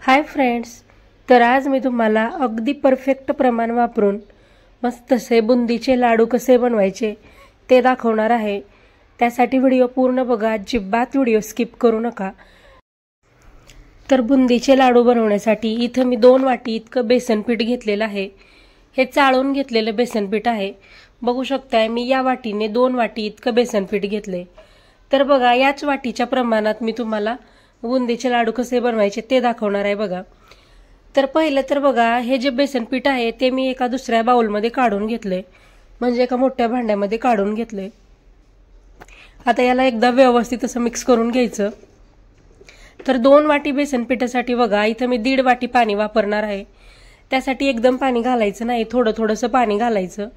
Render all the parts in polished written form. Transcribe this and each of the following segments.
Hi friends, तर आज मी तुम्हाला अगदी परफेक्ट प्रमाण वापरून मस्त असे बुंदीचे लाडू कसे बनवायचे ते दाखवणार आहे। त्यासाठी व्हिडिओ पूर्ण बघा, अजिबात व्हिडिओ स्किप करू नका। तर बुंदीचे लाडू बनवण्यासाठी इथे मी 2 वाटी इतकं बेसन पीठ घेतलेलं आहे। हे चाळून घेतलेलं बेसन पीठ आहे। बघू शकताय मी या वाटीने 2 वाटी इतकं बेसन पीठ घेतले। तर बघा, याच वाटीच्या प्रमाणात मी तुम्हाला बुंदीचे लाडू कसे बनवायचे ते दाखवणार आहे बघा। तर पहिलं तर बघा, हे जे बेसन पीठ आहे ते मी एका दुसऱ्या बाउलमध्ये काढून घेतले, म्हणजे एका मोठ्या भांड्यामध्ये काढून घेतले। आता याला एकदा व्यवस्थित असं मिक्स करून घ्यायचं। तर 2 वाटी बेसन पिठासाठी बघा, इथं मी 1.5 वाटी पाणी वापरणार आहे। त्यासाठी एकदम पाणी घालायचं नाही, थोडं थोडंसं पाणी घालायचं।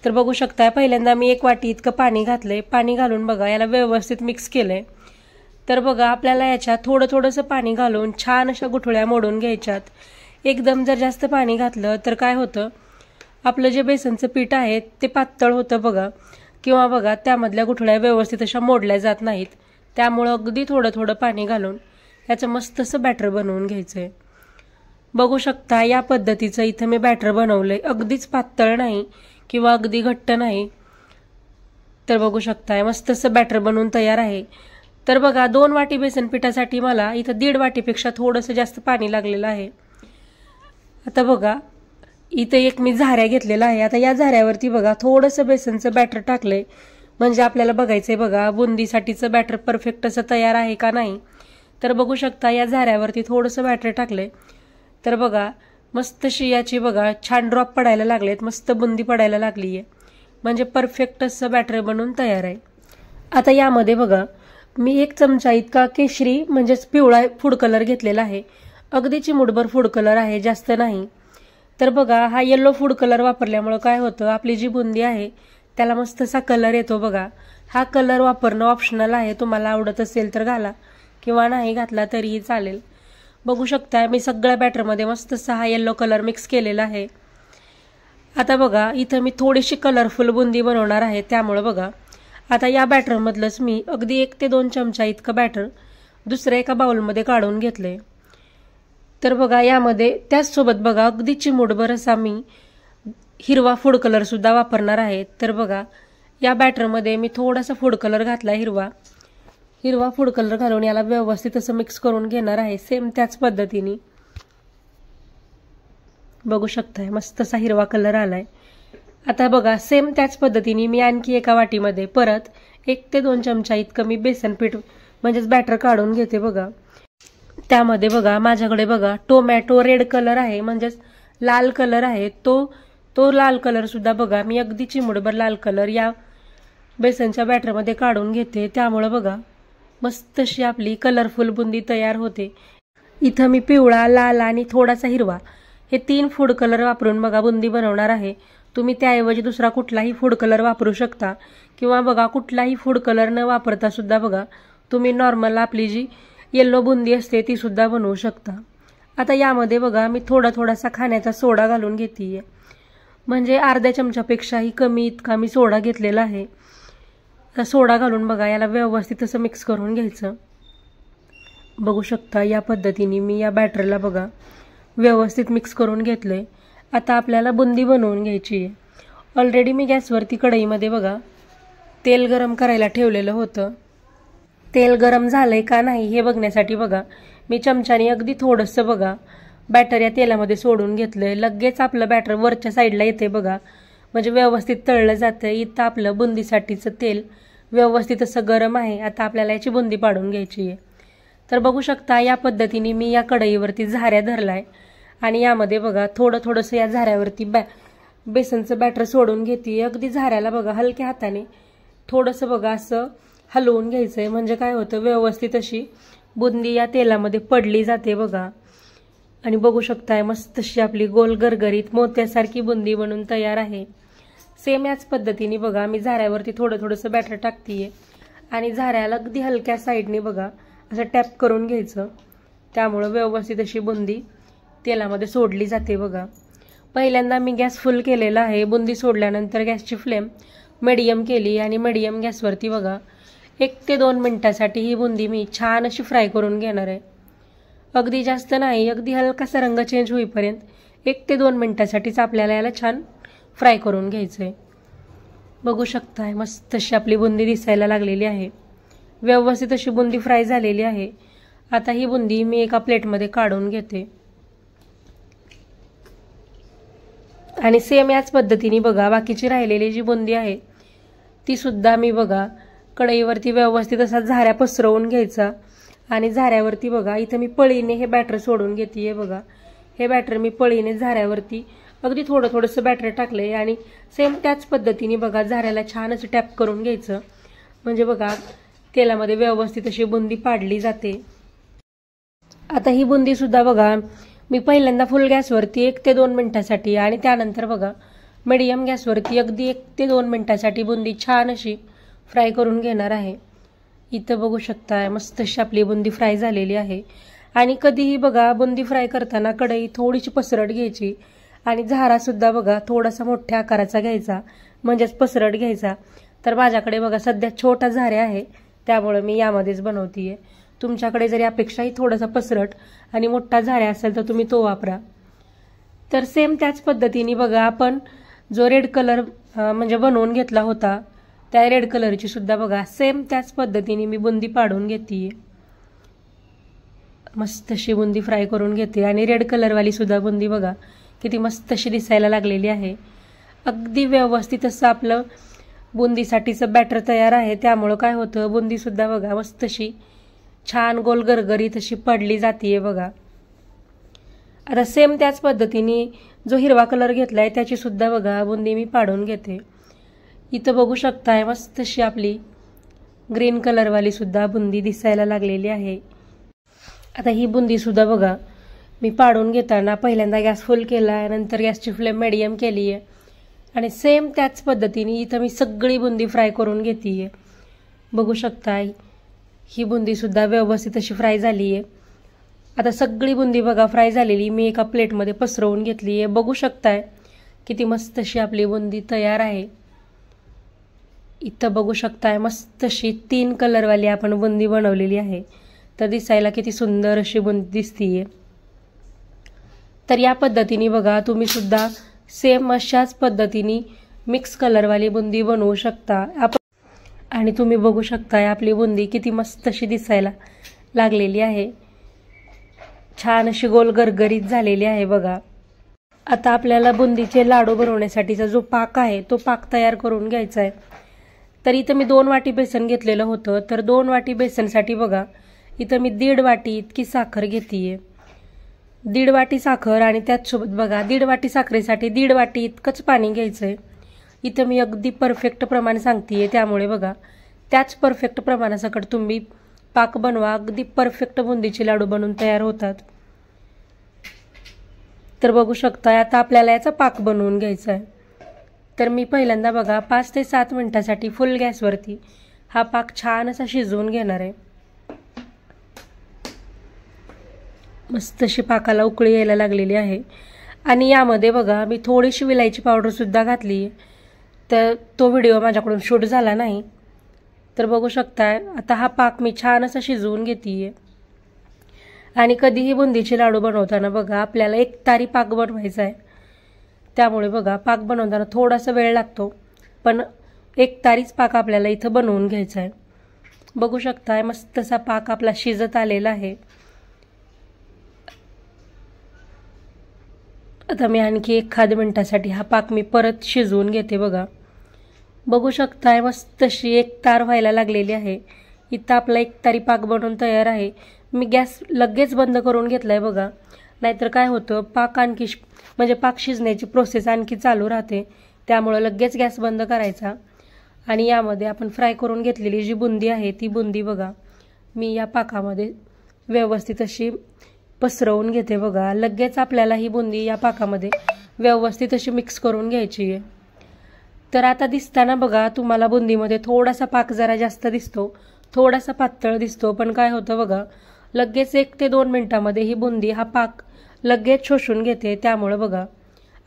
तर बघू शकताय पहिल्यांदा मी 1 वाटी इतकं पाणी घातले। पाणी घालून बघा याला व्यवस्थित मिक्स केलंय। तर बघा, आपल्याला याच्यात थोडं थोडंसं पाणी घालून छान अशा गुठळ्या मोडून घ्यायच्यात। एकदम जर जास्त पाणी घातलं तर काय होतं, आपलं जे बेसनचं पीठ आहे ते पातळ होतं बघा, किंवा बघा त्यामधल्या गुठळ्या व्यवस्थित अशा मोडल्या जात नाहीत। त्यामुळे अगदी थोडं थोडं पाणी घालून याचं मस्त असं बॅटर बनवून घ्यायचंय। बघू शकता या पद्धतीचं इथं मी बॅटर बनवलंय, अगदीच पातळ नाही किंवा अगदी घट्ट नाही। तर बघू शकताय मस्त असं बॅटर बनवून तयार आहे। तर बघा, 2 वाटी बेसन पिठासाठी मला इथं 1.5 वाटीपेक्षा थोडंसं जास्त पाणी लागलेलं आहे। आता बघा, इथं एक मी झाऱ्या घेतलेला आहे। आता या झाऱ्यावरती बघा थोडंसं बेसनचं बॅटर टाकलंय, म्हणजे आपल्याला बघायचंय बघा बुंदीसाठीचं बॅटर परफेक्ट असं तयार आहे का नाही। तर बघू शकता या झाऱ्यावरती थोडंसं बॅटर टाकलंय। तर बघा मस्त अशी याची बघा छान ड्रॉप पडायला लागलेत, मस्त बुंदी पडायला लागली आहे, म्हणजे परफेक्ट असं बॅटर बनवून तयार आहे। आता यामध्ये बघा मी 1 चमचा इतका केशरी म्हणजेच पिवळा फूड कलर घेतलेला आहे। अगदी चिमूटभर फूड कलर आहे, जास्त नाही। तर बघा, हा येलो फूड कलर वापरल्यामुळे काय होतं, आपली जी बुंदी आहे त्याला मस्त असा कलर येतो बघा। हा कलर वापरणं ऑप्शनल आहे, तुम्हाला आवडत असेल तर घाला किंवा नाही घातला तरीही चालेल। बघू शकता मी सगळ्या बॅटरमध्ये मस्त असा हा येलो कलर मिक्स केलेला आहे। आता बघा, इथं मी थोडीशी कलरफुल बुंदी बनवणार आहे, त्यामुळे बघा आता या बॅटरमधलंच मी अगदी 1 ते 2 चमचा इतकं बॅटर दुसऱ्या एका बाउलमध्ये काढून घेतले। तर बघा यामध्ये त्याचसोबत बघा अगदी चिमूटभर असा मी हिरवा फूड कलर सुद्धा वापरणार आहे। तर बघा या बॅटरमध्ये मी थोडासा फूड कलर घातला, हिरवा फूड कलर घालून याला व्यवस्थित असं मिक्स करून घेणार आहे। सेम त्याच पद्धतीने बघू शकताय मस्त असा हिरवा कलर आलाय। आता बघा सेम त्याच पद्धतीने मी आणखी एका वाटीमध्ये परत 1 ते 2 चमचा इतकं मी बेसन पीठ म्हणजेच बॅटर काढून घेते बघा। त्यामध्ये बघा माझ्याकडे बघा टोमॅटो रेड कलर आहे, म्हणजेच लाल कलर आहे, तो लाल कलर सुद्धा बघा मी अगदी चिमूटभर लाल कलर या बेसनच्या बॅटरमध्ये काढून घेते। त्यामुळे बघा मस्त अशी आपली कलरफुल बुंदी तयार होते। इथं मी पिवळा, लाल आणि थोडासा हिरवा हे 3 फूड कलर वापरून बघा बुंदी बनवणार आहे। तुम्ही त्याऐवजी दुसरा कुठलाही फूड कलर वापरू शकता, किंवा बघा कुठलाही फूड कलर न वापरता सुद्धा बघा तुम्ही नॉर्मल आपली जी येलो बुंदी असते ती सुद्धा बनवू शकता। आता यामध्ये बघा मी थोडासा खाण्याचा सोडा घालून घेते, म्हणजे अर्ध्या चमचापेक्षाही कमी इतका मी सोडा घेतलेला आहे। तर सोडा घालून बघा याला व्यवस्थित असं मिक्स करून घ्यायचं। बघू शकता या पद्धतीने मी या बॅटरला बघा व्यवस्थित मिक्स करून घेतलंय। आता आपल्याला बुंदी बनवून घ्यायची आहे। ऑलरेडी मी गॅसवरती कढईमध्ये बघा तेल गरम करायला ठेवलेलं होतं। तेल गरम झालंय का नाही हे बघण्यासाठी बघा मी चमच्याने अगदी थोडंसं बघा बॅटर या तेलामध्ये सोडून घेतलंय। लगेच आपलं बॅटर वरच्या साईडला येते बघा, म्हणजे व्यवस्थित तळलं जातं। इथं आपलं बुंदीसाठीचं तेल व्यवस्थित असं गरम आहे। आता आपल्याला याची बुंदी पाडून घ्यायची आहे। तर बघू शकता या पद्धतीने मी या कढईवरती झाऱ्या धरलाय आणि यामध्ये बघा थोडंसं या झाऱ्यावरती बेसनचं बॅटर सोडून घेते। अगदी झाऱ्याला बघा हलक्या हाताने थोडंसं बघा असं हलवून घ्यायचंय, म्हणजे काय होतं व्यवस्थित अशी बुंदी या तेलामध्ये पडली जाते बघा। आणि बघू शकताय मस्त अशी आपली गोल गरगरीत मोत्यासारखी बुंदी बनून तयार आहे। सेम याच पद्धतीने बघा मी झाऱ्यावरती थोडंसं बॅटर टाकतीये आणि झाऱ्याला अगदी हलक्या साईडने बघा असं टॅप करून घ्यायचं। त्यामुळे व्यवस्थित अशी बुंदी तेलामध्ये सोडली जाते बघा। पहिल्यांदा मी गॅस फुल केलेला आहे। बुंदी सोडल्यानंतर गॅसची फ्लेम मीडियम केली आणि मीडियम गॅसवरती बघा 1 ते 2 मिनिटासाठी ही बुंदी मी छान अशी फ्राय करून घेणार आहे। अगदी जास्त नाही, अगदी हलकासा रंग चेंज होईपर्यंत 1 ते 2 मिनिटासाठीच आपल्याला याला छान फ्राय करून घ्यायचं आहे. बघू शकताय मस्त अशी आपली बुंदी दिसायला लागलेली आहे. व्यवस्थित अशी बुंदी फ्राय झालेली आहे. आता ही बुंदी मी एका प्लेटमध्ये काढून घेते. आणि सेम याच पद्धतीने बघा बाकीची राहिलेली जी बुंदी आहे ती सुद्धा मी बघा कढईवरती व्यवस्थित असा झाऱ्या पसरवून घ्यायचा. आणि झाऱ्यावरती बघा इथं मी पळीने हे बॅटर सोडून घेते. बघा हे बॅटर मी पळीने झाऱ्यावरती अगदी थोडंसं बॅटर टाकलंय. आणि सेम त्याच पद्धतीने बघा झाऱ्याला छान असं टॅप करून घ्यायचं. म्हणजे बघा तेलामध्ये व्यवस्थित अशी बुंदी पाडली जाते. आता ही बुंदी सुद्धा बघा मी पहिल्यांदा फुल गॅसवरती 1 ते 2 मिनिटासाठी आणि त्यानंतर बघा मीडियम गॅसवरती अगदी 1 ते 2 मिनिटासाठी बुंदी छान अशी फ्राय करून घेणार आहे. इथं बघू शकताय मस्त अशी आपली बुंदी फ्राय झालेली आहे. आणि कधीही बघा बुंदी फ्राय करताना कढई थोडीशी पसरट घ्यायची आणि झारा सुद्धा बघा थोडासा मोठ्या आकाराचा घ्यायचा, म्हणजेच पसरट घ्यायचा. तर माझ्याकडे बघा सध्या छोटा झारा आहे त्यामुळे मी यामध्येच बनवतीये. तुमच्याकडे जर यापेक्षाही थोडासा पसरट आणि मोठा झारा असेल तर तुम्ही तो वापरा. तर सेम त्याच पद्धतीने बघा आपण जो रेड कलर म्हणजे बनवून घेतला होता त्या रेड कलरची सुद्धा बघा सेम त्याच पद्धतीने मी बुंदी पाडून घेते. मस्त अशी बुंदी फ्राय करून घेते. आणि रेड कलरवाली सुद्धा बुंदी बघा किती मस्त अशी दिसायला लागलेली आहे. अगदी व्यवस्थित असं आपलं बुंदीसाठीचं बॅटर तयार आहे. त्यामुळं काय होतं बुंदी सुद्धा बघा मस्त अशी छान गोल गरगरीत अशी पडली जातीये बघा. आता सेम त्याच पद्धतीने जो हिरवा कलर घेतलाय त्याची सुद्धा बघा बुंदी मी पाडून घेते. इथं बघू शकताय मस्त अशी आपली ग्रीन कलरवाली सुद्धा बुंदी दिसायला लागलेली आहे. आता ही बुंदी सुद्धा बघा मी पाडून घेताना पहिल्यांदा गॅस फुल केला आहे, नंतर गॅसची फ्लेम मीडियम केली आहे. आणि सेम त्याच पद्धतीने इथं मी सगळी बुंदी फ्राय करून घेते. बघू शकताय ही बुंदी सुद्धा व्यवस्थित अशी फ्राय झाली आहे. आता सगळी बुंदी बघा फ्राय झालेली मी एका प्लेटमध्ये पसरवून घेतली आहे. बघू शकताय किती मस्त अशी आपली बुंदी तयार आहे. इथं बघू शकताय मस्त अशी 3 कलरवाली आपण बुंदी बनवलेली आहे. तर दिसायला किती सुंदर अशी बुंदी दिसतीये. तर या पद्धतीने बघा तुम्ही सुद्धा सेम अशाच पद्धतीने मिक्स कलरवाली बुंदी बनवू शकता. आणि तुम्ही बघू शकताय आपली बुंदी किती मस्त अशी दिसायला लागलेली आहे. छान अशी गोल गरगरीत झालेली आहे बघा. आता आपल्याला बुंदीचे लाडू बनवण्यासाठीचा जो पाक आहे तो पाक तयार करून घ्यायचा आहे. तर इथं मी 2 वाटी बेसन घेतलेलं होतं. तर 2 वाटी बेसनसाठी बघा इथं मी 1.5 वाटी इतकी साखर घेतीये. 1.5 वाटी साखर आणि त्याचसोबत बघा 1.5 वाटी साखरेसाठी 1.5 वाटी इतकंच पाणी घ्यायचंय. इथं मी अगदी परफेक्ट प्रमाण सांगतेय त्यामुळे बघा त्याच परफेक्ट प्रमाणासकट तुम्ही पाक बनवा. अगदी परफेक्ट बुंदीचे लाडू बनवून तयार होतात. तर बघू शकता आता आपल्याला याचा पाक बनवून घ्यायचा आहे. तर मी पहिल्यांदा बघा 5 ते 7 मिनिटासाठी फुल गॅसवरती हा पाक छान असा शिजवून घेणार आहे. मस्त अशी पाकाला उकळी यायला लागलेली आहे. आणि यामध्ये बघा मी थोडीशी विलायची पावडर सुद्धा घातली. तर तो व्हिडिओ माझ्याकडून शूट झाला नाही. तर बघू शकताय आता हा पाक मी छान असा शिजवून घेते. आणि कधीही बुंदीचे लाडू बनवताना बघा आपल्याला एकतारी पाक बनवायचा आहे. त्यामुळे बघा पाक बनवताना थोडासा वेळ लागतो, पण एकतारीच पाक आपल्याला इथं बनवून घ्यायचा आहे. बघू शकताय मस्त असा पाक आपला शिजत आलेला आहे. आता मी आणखी 1 मिनिटासाठी हा पाक मी परत शिजवून घेते बघा. बघू शकताय मस्त अशी एकतार व्हायला लागलेली आहे. इथं आपला एकतारी पाक बनवून तयार आहे. मी गॅस लगेच बंद करून घेतलाय बघा, नाहीतर काय होतं पाक आणखी म्हणजे पाक शिजण्याची प्रोसेस आणखी चालू राहते. त्यामुळे लगेच गॅस बंद करायचा. आणि यामध्ये आपण फ्राय करून घेतलेली जी बुंदी आहे ती बुंदी बघा मी या पाकामध्ये व्यवस्थित अशी पसरवून घेते बघा. लगेच आपल्याला ही बुंदी या पाकामध्ये व्यवस्थित अशी मिक्स करून घ्यायची आहे. तर आता दिसताना बघा तुम्हाला बुंदीमध्ये थोडासा पाक जरा जास्त दिसतो, थोडासा पातळ दिसतो, पण काय होतं बघा लगेच 1 ते 2 मिनिटांमध्ये ही बुंदी हा पाक लगेच शोषून घेते. त्यामुळे बघा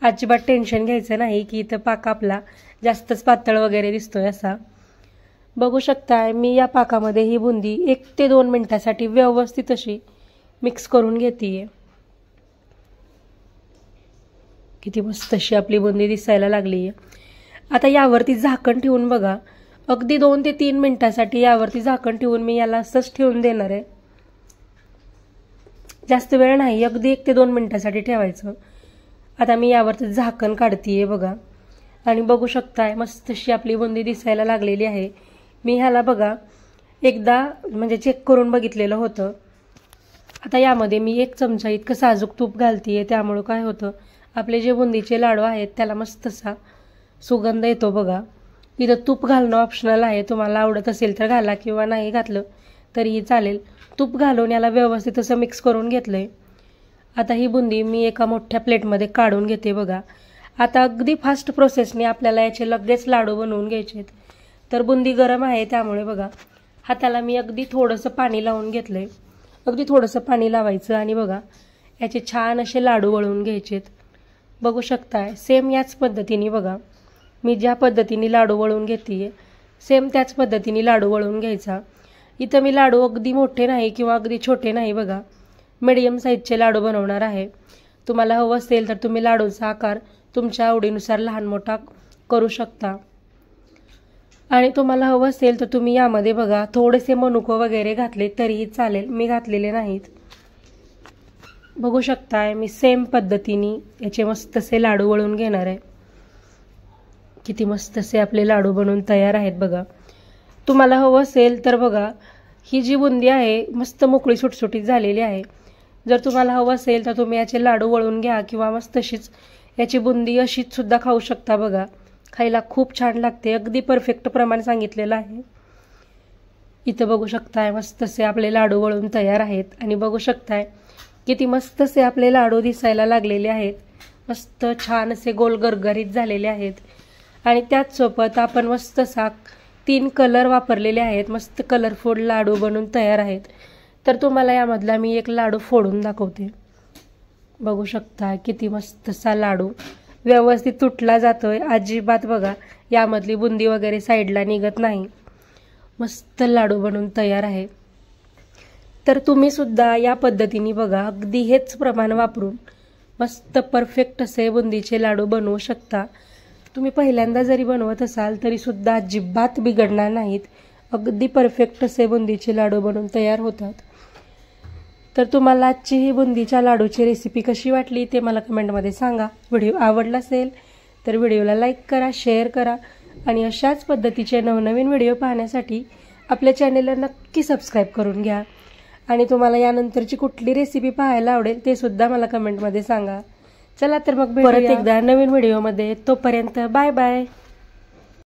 अजिबात टेन्शन घ्यायचं नाही की इथं पाक आपला जास्तच पातळ वगैरे दिसतोय असा. बघू शकताय मी या पाकामध्ये ही बुंदी 1 ते 2 मिनिटासाठी व्यवस्थित अशी मिक्स करून घेते. किती मस्त अशी आपली बुंदी दिसायला लागली आहे. आता यावरती झाकण ठेवून बघा, अगदी 2 ते 3 मिनिटासाठी यावरती झाकण ठेवून मी याला असंच ठेवून देणार आहे. जास्त वेळ नाही, अगदी 1 ते 2 मिनिटासाठी ठेवायचं. आता मी यावरती झाकण काढतीये बघा आणि बघू शकताय मस्त अशी आपली बुंदी दिसायला लागलेली आहे. मी ह्याला बघा एकदा म्हणजे चेक करून बघितलेलं होतं. आता यामध्ये मी 1 चमचा इतकं साजूक तूप घालतीये, त्यामुळे काय होतं आपले जे बुंदीचे लाडू आहेत त्याला मस्त असा सुगंध येतो बघा. इथं तूप घालणं ऑप्शनल आहे, तुम्हाला आवडत असेल तर घाला किंवा नाही घातलं तरीही चालेल. तूप घालून याला व्यवस्थित असं मिक्स करून घेतलंय. आता ही बुंदी मी एका मोठ्या प्लेटमध्ये काढून घेते बघा. आता अगदी फास्ट प्रोसेसने आपल्याला याचे लगेच लाडू बनवून घ्यायचे. तर बुंदी गरम आहे त्यामुळे बघा हाताला मी अगदी थोडंसं पाणी लावून घेतलंय. अगदी थोडंसं पाणी लावायचं आणि बघा याचे छान असे लाडू वळवून घ्यायचेत. बघू शकताय सेम याच पद्धतीने बघा मी ज्या पद्धतीने लाडू वळवून घेते सेम त्याच पद्धतीने लाडू वळवून घ्यायचा. इथं मी लाडू अगदी मोठे नाही किंवा अगदी छोटे नाही बघा, मीडियम साईजचे लाडू बनवणार आहे. तुम्हाला हवं असेल तर तुम्ही लाडूचा आकार तुमच्या आवडीनुसार लहान मोठा करू शकता. आणि तुम्हाला हवं असेल तर तुम्ही यामध्ये बघा थोडेसे मनुको वगैरे घातले तरीही चालेल, मी घातलेले नाहीत. बघू शकताय मी सेम पद्धतीने याचे मस्त असे लाडू वळून घेणार आहे. किती मस्त असे आपले लाडू बनवून तयार आहेत बघा. तुम्हाला हवं असेल तर बघा ही जी बुंदी आहे मस्त मोकळी सुटसुटीत झालेली आहे. जर तुम्हाला हवं असेल तर तुम्ही याचे लाडू वळून घ्या किंवा मस्त अशीच याची बुंदी अशीच सुद्धा खाऊ शकता बघा. खायला खूप छान लागते, अगदी परफेक्ट प्रमाण सांगितलेलं आहे. इथं बघू शकताय मस्त असे आपले लाडू वळून तयार आहेत आणि बघू शकताय किती मस्त असे आपले लाडू दिसायला लागलेले आहेत. मस्त छान असे गोल गरगरीत झालेले आहेत आणि त्याच सोबत आपण मस्त असा 3 कलर वापरलेले आहेत. मस्त कलरफुल लाडू बनून तयार आहेत. तर तुम्हाला यामधला मी एक लाडू फोडून दाखवते. बघू शकता किती मस्त असा लाडू व्यवस्थित तुटला जातोय, अजिबात बघा यामधली बुंदी वगैरे साईडला निघत नाही. मस्त लाडू बनून तयार आहे. तर तुम्ही सुद्धा या पद्धतीने बघा अगदी हेच प्रमाण वापरून मस्त परफेक्ट असे बुंदीचे लाडू बनवू शकता. तुम्ही पहिल्यांदा जरी बनवत असाल तरी सुद्धा अजिबात बिघडणार नाहीत. अगदी परफेक्ट असे बुंदीचे लाडू बनवून तयार होतात. तर तुम्हाला आजची ही बुंदीच्या लाडूची रेसिपी कशी वाटली ते मला कमेंटमध्ये सांगा. व्हिडिओ आवडला असेल तर व्हिडिओला लाईक करा, शेअर करा आणि अशाच पद्धतीचे नवनवीन व्हिडिओ पाहण्यासाठी आपल्या चॅनेलला नक्की सबस्क्राईब करून घ्या. आणि तुम्हाला यानंतरची कुठली रेसिपी पाहायला आवडेल ते सुद्धा मला कमेंटमध्ये सांगा. चला तर मग परत एकदा नवीन व्हिडिओमध्ये, तोपर्यंत बाय बाय.